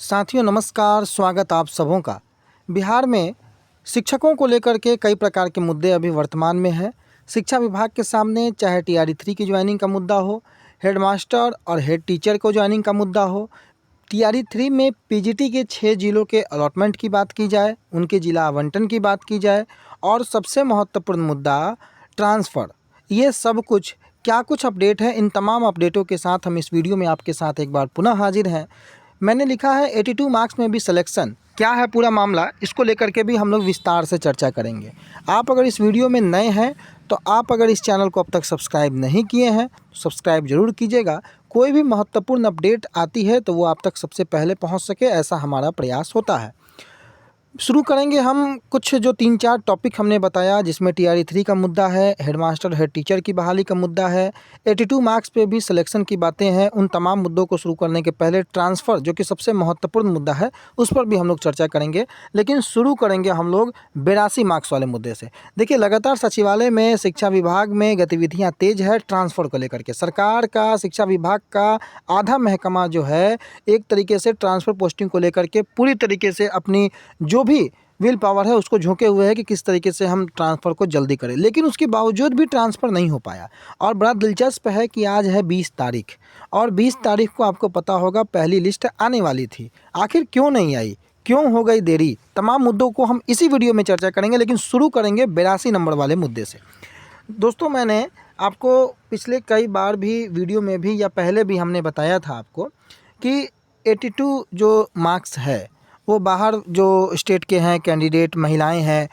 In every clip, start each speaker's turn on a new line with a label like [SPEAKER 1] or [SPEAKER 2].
[SPEAKER 1] साथियों नमस्कार, स्वागत आप सबों का। बिहार में शिक्षकों को लेकर के कई प्रकार के मुद्दे अभी वर्तमान में हैं। शिक्षा विभाग के सामने चाहे टीआरई 3 की ज्वाइनिंग का मुद्दा हो, हेडमास्टर और हेड टीचर को ज्वाइनिंग का मुद्दा हो, टीआरई 3 में पीजीटी के 6 जिलों के अलॉटमेंट की बात की जाए, उनके जिला आवंटन की बात की जाए और सबसे महत्वपूर्ण मुद्दा ट्रांसफ़र। ये सब कुछ क्या कुछ अपडेट है, इन तमाम अपडेटों के साथ हम इस वीडियो में आपके साथ एक बार पुनः हाजिर हैं। मैंने लिखा है 82 मार्क्स में भी सिलेक्शन, क्या है पूरा मामला, इसको लेकर के भी हम लोग विस्तार से चर्चा करेंगे। आप अगर इस वीडियो में नए हैं तो आप अगर इस चैनल को अब तक सब्सक्राइब नहीं किए हैं तो सब्सक्राइब ज़रूर कीजिएगा। कोई भी महत्वपूर्ण अपडेट आती है तो वो आप तक सबसे पहले पहुंच सके, ऐसा हमारा प्रयास होता है। शुरू करेंगे हम कुछ जो 3-4 टॉपिक हमने बताया, जिसमें टीआरई 3 का मुद्दा है, हेडमास्टर हेड टीचर की बहाली का मुद्दा है, 82 मार्क्स पे भी सिलेक्शन की बातें हैं। उन तमाम मुद्दों को शुरू करने के पहले ट्रांसफ़र, जो कि सबसे महत्वपूर्ण मुद्दा है, उस पर भी हम लोग चर्चा करेंगे। लेकिन शुरू करेंगे हम लोग 82 मार्क्स वाले मुद्दे से। देखिए, लगातार सचिवालय में, शिक्षा विभाग में गतिविधियाँ तेज़ है ट्रांसफ़र को लेकर के। सरकार का, शिक्षा विभाग का आधा महकमा जो है एक तरीके से ट्रांसफ़र पोस्टिंग को लेकर के पूरी तरीके से अपनी जो भी विल पावर है उसको झोंके हुए है कि किस तरीके से हम ट्रांसफ़र को जल्दी करें। लेकिन उसके बावजूद भी ट्रांसफ़र नहीं हो पाया। और बड़ा दिलचस्प है कि आज है 20 तारीख और 20 तारीख को आपको पता होगा पहली लिस्ट आने वाली थी। आखिर क्यों नहीं आई, क्यों हो गई देरी, तमाम मुद्दों को हम इसी वीडियो में चर्चा करेंगे। लेकिन शुरू करेंगे 82 नंबर वाले मुद्दे से। दोस्तों, मैंने आपको पिछले कई बार भी वीडियो में भी या पहले भी हमने बताया था आपको कि 82 जो मार्क्स है वो बाहर जो स्टेट के हैं कैंडिडेट, महिलाएं हैं,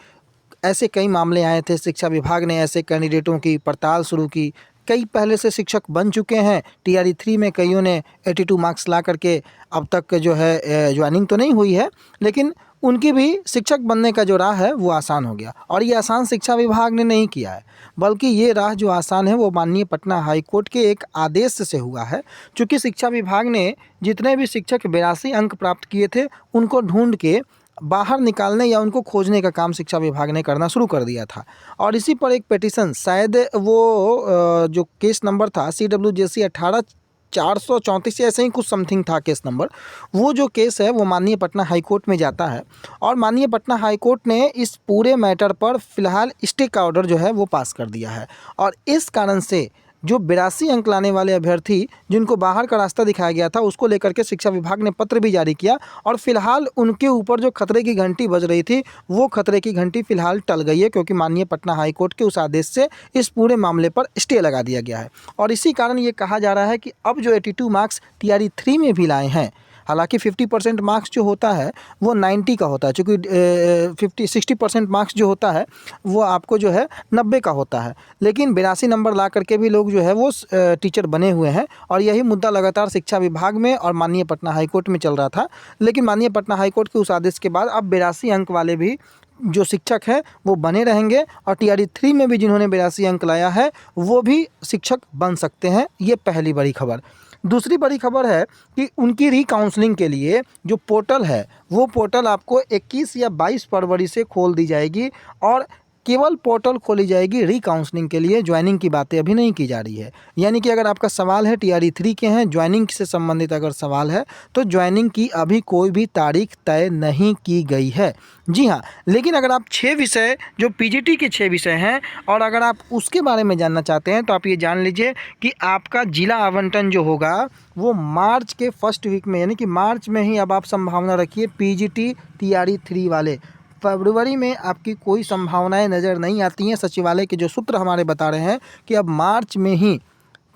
[SPEAKER 1] ऐसे कई मामले आए थे। शिक्षा विभाग ने ऐसे कैंडिडेटों की पड़ताल शुरू की। कई पहले से शिक्षक बन चुके हैं टीआरई 3 में, कईयों ने 82 मार्क्स ला करके अब तक जो है ज्वाइनिंग तो नहीं हुई है, लेकिन उनकी भी शिक्षक बनने का जो राह है वो आसान हो गया। और ये आसान शिक्षा विभाग ने नहीं किया है, बल्कि ये राह जो आसान है वो माननीय पटना हाई कोर्ट के एक आदेश से हुआ है। चूँकि शिक्षा विभाग ने जितने भी शिक्षक 82 अंक प्राप्त किए थे उनको ढूंढ के बाहर निकालने या उनको खोजने का काम शिक्षा विभाग ने करना शुरू कर दिया था। और इसी पर एक पिटीशन, शायद वो जो केस नंबर था CWJC 18/434 ऐसे ही कुछ समथिंग था केस नंबर, वो जो केस है वो माननीय पटना हाई कोर्ट में जाता है। और माननीय पटना हाई कोर्ट ने इस पूरे मैटर पर फ़िलहाल स्टे का ऑर्डर जो है वो पास कर दिया है। और इस कारण से जो 82 अंक लाने वाले अभ्यर्थी जिनको बाहर का रास्ता दिखाया गया था, उसको लेकर के शिक्षा विभाग ने पत्र भी जारी किया। और फिलहाल उनके ऊपर जो खतरे की घंटी बज रही थी वो खतरे की घंटी फिलहाल टल गई है, क्योंकि माननीय पटना हाई कोर्ट के उस आदेश से इस पूरे मामले पर स्टे लगा दिया गया है। और इसी कारण ये कहा जा रहा है कि अब जो 82 मार्क्स टीआरई 3 में भी लाए हैं, हालांकि 50% मार्क्स जो होता है वो 90 का होता है, चूँकि 60% मार्क्स जो होता है वो आपको जो है 90 का होता है। लेकिन 82 नंबर ला करके भी लोग जो है वो टीचर बने हुए हैं। और यही मुद्दा लगातार शिक्षा विभाग में और माननीय पटना हाई कोर्ट में चल रहा था। लेकिन माननीय पटना हाई कोर्ट के उस आदेश के बाद अब 82 अंक वाले भी जो शिक्षक हैं वो बने रहेंगे। और टीआरई 3 में भी जिन्होंने 82 अंक लाया है वो भी शिक्षक बन सकते हैं। ये पहली बड़ी खबर। दूसरी बड़ी खबर है कि उनकी री-काउंसलिंग के लिए जो पोर्टल है वो पोर्टल आपको 21 या 22 फरवरी से खोल दी जाएगी। और केवल पोर्टल खोली जाएगी री-काउंसलिंग के लिए, ज्वाइनिंग की बातें अभी नहीं की जा रही है। यानी कि अगर आपका सवाल है टीआरई 3 के हैं, ज्वाइनिंग से संबंधित अगर सवाल है तो ज्वाइनिंग की अभी कोई भी तारीख तय नहीं की गई है। जी हाँ, लेकिन अगर आप 6 विषय जो पीजीटी के 6 विषय हैं और अगर आप उसके बारे में जानना चाहते हैं तो आप ये जान लीजिए कि आपका जिला आवंटन जो होगा वो मार्च के फर्स्ट वीक में, यानी कि मार्च में ही अब आप संभावना रखिए पीजीटी टीआरई 3 वाले। फरवरी में आपकी कोई संभावनाएं नज़र नहीं आती हैं। सचिवालय के जो सूत्र हमारे बता रहे हैं कि अब मार्च में ही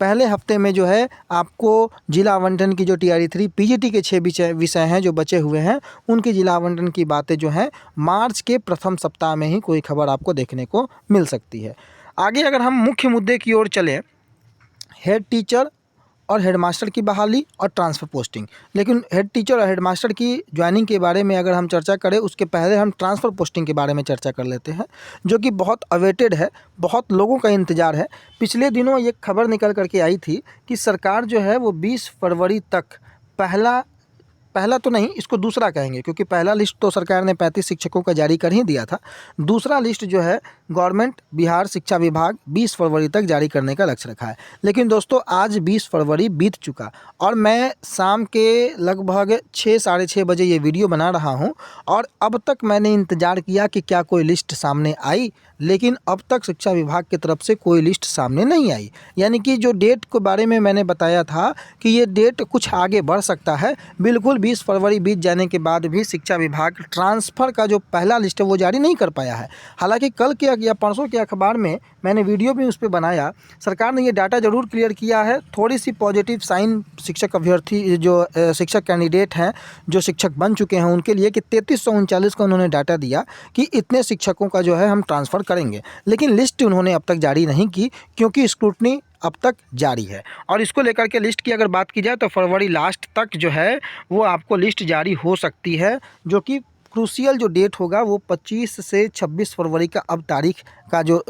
[SPEAKER 1] पहले हफ्ते में जो है आपको जिला आवंटन की जो टीआरई 3 पीजीटी के 6 विषय हैं जो बचे हुए हैं उनके जिला आवंटन की बातें जो हैं मार्च के प्रथम सप्ताह में ही कोई खबर आपको देखने को मिल सकती है। आगे अगर हम मुख्य मुद्दे की ओर चलें, हेड टीचर और हेडमास्टर की बहाली और ट्रांसफ़र पोस्टिंग। लेकिन हेड टीचर और हेडमास्टर की ज्वाइनिंग के बारे में अगर हम चर्चा करें उसके पहले हम ट्रांसफ़र पोस्टिंग के बारे में चर्चा कर लेते हैं, जो कि बहुत अवेटेड है, बहुत लोगों का इंतज़ार है। पिछले दिनों एक खबर निकल करके आई थी कि सरकार जो है वो 20 फरवरी तक पहला पहला तो नहीं, इसको दूसरा कहेंगे, क्योंकि पहला लिस्ट तो सरकार ने 35 शिक्षकों का जारी कर ही दिया था। दूसरा लिस्ट जो है गवर्नमेंट बिहार शिक्षा विभाग 20 फरवरी तक जारी करने का लक्ष्य रखा है। लेकिन दोस्तों आज 20 फरवरी बीत चुका और मैं शाम के लगभग 6 साढ़े 6 बजे ये वीडियो बना रहा हूँ और अब तक मैंने इंतज़ार किया कि क्या कोई लिस्ट सामने आई, लेकिन अब तक शिक्षा विभाग की तरफ से कोई लिस्ट सामने नहीं आई। यानी कि जो डेट के बारे में मैंने बताया था कि ये डेट कुछ आगे बढ़ सकता है, बिल्कुल 20 फरवरी बीत जाने के बाद भी शिक्षा विभाग ट्रांसफ़र का जो पहला लिस्ट है वो जारी नहीं कर पाया है। हालांकि कल के या परसों के अखबार में मैंने वीडियो भी उस पर बनाया, सरकार ने ये डाटा ज़रूर क्लियर किया है। थोड़ी सी पॉजिटिव साइन शिक्षक अभ्यर्थी जो शिक्षक कैंडिडेट हैं, जो शिक्षक बन चुके हैं उनके लिए, कि 3339 का उन्होंने डाटा दिया कि इतने शिक्षकों का जो है हम ट्रांसफ़र करेंगे। लेकिन लिस्ट उन्होंने अब तक जारी नहीं की, क्योंकि स्क्रूटनी अब तक जारी है। और इसको लेकर के लिस्ट की अगर बात की जाए तो फरवरी लास्ट तक जो है वो आपको लिस्ट जारी हो सकती है, जो कि क्रूशियल जो डेट होगा वो 25 से 26 फरवरी का अब तारीख का जो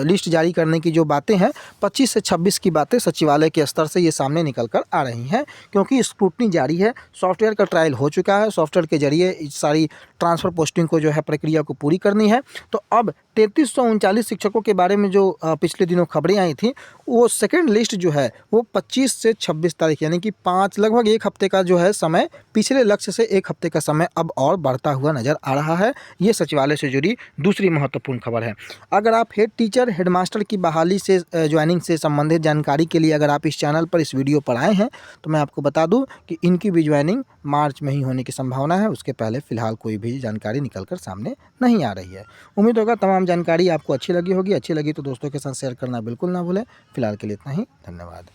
[SPEAKER 1] लिस्ट जारी करने की जो बातें हैं, 25 से 26 की बातें सचिवालय के स्तर से ये सामने निकल कर आ रही हैं, क्योंकि स्क्रूटनी जारी है। सॉफ्टवेयर का ट्रायल हो चुका है, सॉफ्टवेयर के जरिए इस सारी ट्रांसफ़र पोस्टिंग को जो है प्रक्रिया को पूरी करनी है। तो अब 3339 शिक्षकों के बारे में जो पिछले दिनों खबरें आई थी, वो सेकेंड लिस्ट जो है वो 25 से 26 तारीख यानी कि 5 लगभग 1 हफ्ते का जो है समय, पिछले लक्ष्य से 1 हफ्ते का समय अब और बढ़ता हुआ नज़र आ रहा है। ये सचिवालय से जुड़ी दूसरी महत्वपूर्ण खबर है। अगर आप हेड टीचर हेडमास्टर की बहाली से ज्वाइनिंग से संबंधित जानकारी के लिए अगर आप इस चैनल पर इस वीडियो पर आए हैं तो मैं आपको बता दूं कि इनकी भी ज्वाइनिंग मार्च में ही होने की संभावना है। उसके पहले फ़िलहाल कोई भी जानकारी निकल कर सामने नहीं आ रही है। उम्मीद होगा तमाम जानकारी आपको अच्छी लगी होगी। अच्छी लगी तो दोस्तों के साथ शेयर करना बिल्कुल ना भूलें। फिलहाल के लिए इतना ही, धन्यवाद।